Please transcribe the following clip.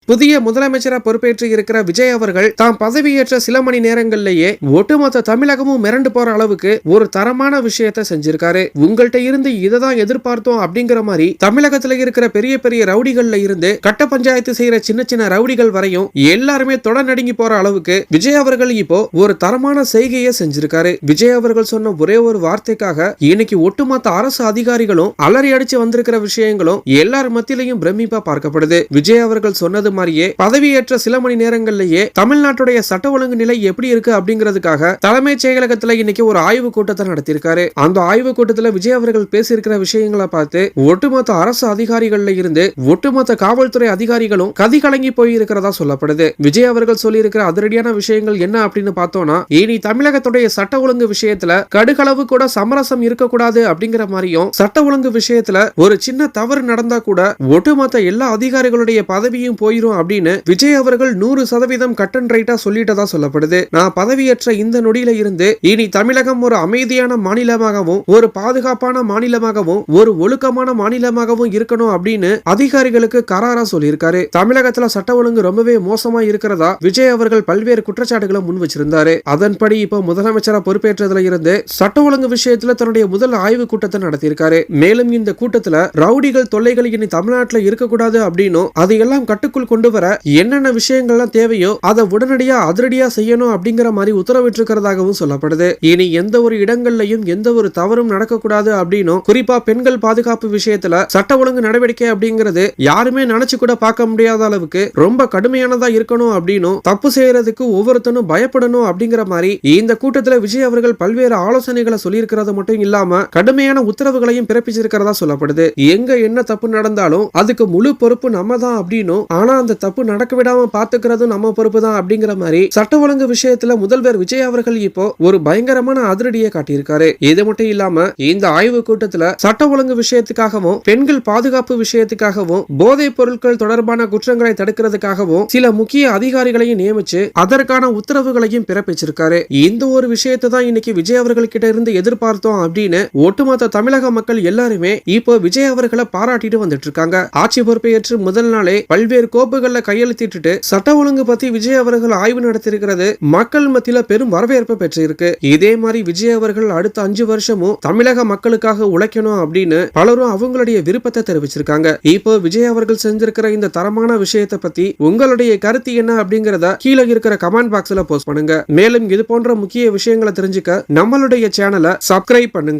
புதிய முதலமைச்சரா பொறுப்பேற்று இருக்கிற விஜய் அவர்கள் தாம் பதவியேற்ற சில மணி நேரங்களிலேயே ஒட்டுமொத்த தமிழகமும் மிரண்டு போற அளவுக்கு ஒரு தரமான விஷயத்தை செஞ்சிருக்காரு. உங்கள்கிட்ட இருந்து இததான் எதிர்பார்த்தோம் அப்படிங்கிற மாதிரி தமிழகத்துல இருக்கிற பெரிய பெரிய ரவுடிகள்ல இருந்து கட்ட பஞ்சாயத்து செய்யற சின்ன சின்ன ரவுடிகள் வரையும் எல்லாருமே தொட நடுங்கி போற அளவுக்கு விஜய் அவர்கள் இப்போ ஒரு தரமான செய்கையை செஞ்சிருக்காரு. விஜய் அவர்கள் சொன்ன ஒரே ஒரு வார்த்தைக்காக இன்னைக்கு ஒட்டுமொத்த அரசு அதிகாரிகளும் அலறி அடிச்சு வந்திருக்கிற விஷயங்களும் எல்லார் மத்தியிலையும் பிரமிப்பா பார்க்கப்படுது. விஜய் அவர்கள் சொன்னது மாதிரியே பதவியேற்ற சில மணி நேரங்களிலேயே தமிழ்நாட்டுடைய சட்ட ஒழுங்கு நிலை எப்படி இருக்கு அப்படிங்கிறதுக்காக தலைமைச் செயலகத்துல இன்னைக்கு ஒரு ஆய்வு கூட்டத்தை நடத்தியிருக்காரு. அந்த ஆய்வு கூட்டத்தில் விஜய் அவர்கள் பேசியிருக்கிற விஷயங்களை பார்த்து ஒட்டுமொத்த அரசு அதிகாரிகள்ல இருந்து ஒட்டுமொத்த காவல்துறை அதிகாரிகளும் கதிகலங்கி போயிருக்கிறதா சொல்லப்படுது. விஜய் அவர்கள் சொல்லி இருக்கிற அதிரடியான விஷயங்கள் என்ன அப்படின்னு பார்த்தோம்னா, இனி தமிழகத்துடைய சட்ட ஒழுங்கு விஷயத்துல கடுகளவு கூட சமரசம் இருக்கக்கூடாது அப்படிங்கிற மாதிரியும், சட்ட ஒழுங்கு விஷயத்துல ஒரு சின்ன தவறு நடந்தா கூட ஒட்டுமொத்த எல்லா அதிகாரிகளுடைய பதவியும் போயிரும் அப்படின்னு விஜய் அவர்கள் 100% கட் அண்ட் ரைட்டா சொல்லிட்டதா சொல்லப்படுது. நான் பதவியேற்ற இந்த நொடியில இருந்து இனி தமிழகம் ஒரு அமைதியான மாநிலமாகவும் ஒரு பாதுகாப்பான மாநிலமாகவும் ஒரு ஒழுக்கமான மாநிலமாகவும் இருக்கணும் அப்படின்னு அதிகாரிகளுக்கு கராரா சொல்லியிருக்காரு. தமிழகத்துல சட்ட ஒழுங்கு ரொம்பவே மோசமா இருக்கிறதா விஜய் அவர்கள் பல்வேறு குற்றச்சாட்டுகளை முன் வச்சிருந்தாரு. அதன்படி இப்போ முதலமைச்சரா பொறுப்பேற்றதுல இருந்து சட்ட ஒழுங்கு விஷயத்துல தன்னுடைய முதல் ஆய்வு கூட்டத்தை நடத்தியிருக்காரு. மேலும் இந்த கூட்டத்துல ரவுடிகள் தொல்லைகள் இனி தமிழ்நாட்டில் இருக்கக்கூடாது அப்படின்னும் அதையெல்லாம் கட்டுக்குள் கொண்டு வர என்னென்ன விஷயங்கள்லாம் தேவையோ அதை உடனடியா அதிரடியா செய்யணும் அப்படிங்கிற மாதிரி உத்தரவிட்டிருக்கிறதாகவும் சொல்லப்படுது. இனி எந்த ஒரு இடங்கள்லையும் எந்த ஒரு தவறும் நடக்கக்கூடாது அப்படின்னும், குறிப்பா பெண்கள் பாதுகாப்பு விஷயத்துல சட்ட ஒழுங்கு நடவடிக்கை அப்படிங்கிறது யாருமே நினைச்சு கூட பார்க்க முடியாத அளவுக்கு ரொம்ப கடுமையானதா இருக்கணும் அப்படின்னும், தப்பு செய்யறதுக்கு ஒவ்வொருத்தனும் பயப்படணும் அப்படிங்கிற மாதிரி இந்த கூட்டத்தில் விஜய் அவர்கள் பல்வேறு ஆலோசனைகளை சொல்லியிருக்கிறது மட்டும் இல்லாம கடுமையான உத்தரவுகளையும் பிறப்பிச்சிருக்கிறதா சொல்லப்படுது. எங்க என்ன தப்பு நடந்தாலும் அதுக்கு முழு பொறுப்பு நம்ம தான் அப்படின்னும், ஆனா அந்த தப்பு நடக்க விடாம பாத்துக்கிறதும் நம்ம பொறுப்பு தான் அப்படிங்கிற மாதிரி சட்ட ஒழுங்கு விஷயத்துல முதல்வர் விஜய் அவர்கள் இப்போ ஒரு பயங்கரமான அதிரடியை காட்டியிருக்காரு. இது மட்டும் இல்லாம இந்த ஆய்வு கூட்டத்துல சட்ட ஒழுங்கு விஷயத்துக்காகவும் பெண்கள் பாதுகாப்பு விஷயத்துக்காகவும் போதைப் பொருட்கள் தொடர்பான குற்றங்களை தடுக்கிறதுக்காகவும் சில முக்கிய அதிகாரிகளையும் நியமிச்சு அதற்கான உத்தரவுகளையும் பிறப்பிச்சிருக்காரு. இந்த ஒரு விஷயத்தை தான் இன்னைக்கு விஜய் அவர்கள் கிட்ட இருந்து எதிர்பார்த்தோம் அப்படின்னு ஒட்டுமொத்த தமிழக மக்கள் எல்லாருமே இப்போ விஜய் அவர்களை பாராட்டிட்டு வந்துட்டு இருக்காங்க. ஆட்சி பொறுப்பேற்று முதல் நாளே பல்வேறு கோப்புகள்ல கையெழுத்திட்டு சட்ட ஒழுங்கு பத்தி விஜய் அவர்கள் ஆய்வு நடத்திருக்கிறது மக்கள் மத்தியில பெரும் வரவேற்பு பெற்றிருக்கு. இதே மாதிரி விஜய் அவர்கள் அடுத்த 5 வருஷமும் தமிழக மக்களுக்காக உழைக்கணும் அப்படின்னு பலரும் அவங்களுடைய விருப்பத்தை தெரிவிச்சிருக்காங்க. இப்போ விஜய் அவர்கள் செஞ்சிருக்கிற இந்த தரமான விஷயத்தை பத்தி உங்களுடைய கருத்து என்ன அப்படிங்கறத கீழே இருக்கிற கமெண்ட் பாக்ஸ்ல போஸ்ட் பண்ணுங்க. மேலும் இது போன்ற முக்கிய விஷயங்களை தெரிஞ்சுக்க நம்மளுடைய சேனலை சப்ஸ்கிரைப் பண்ணுங்க.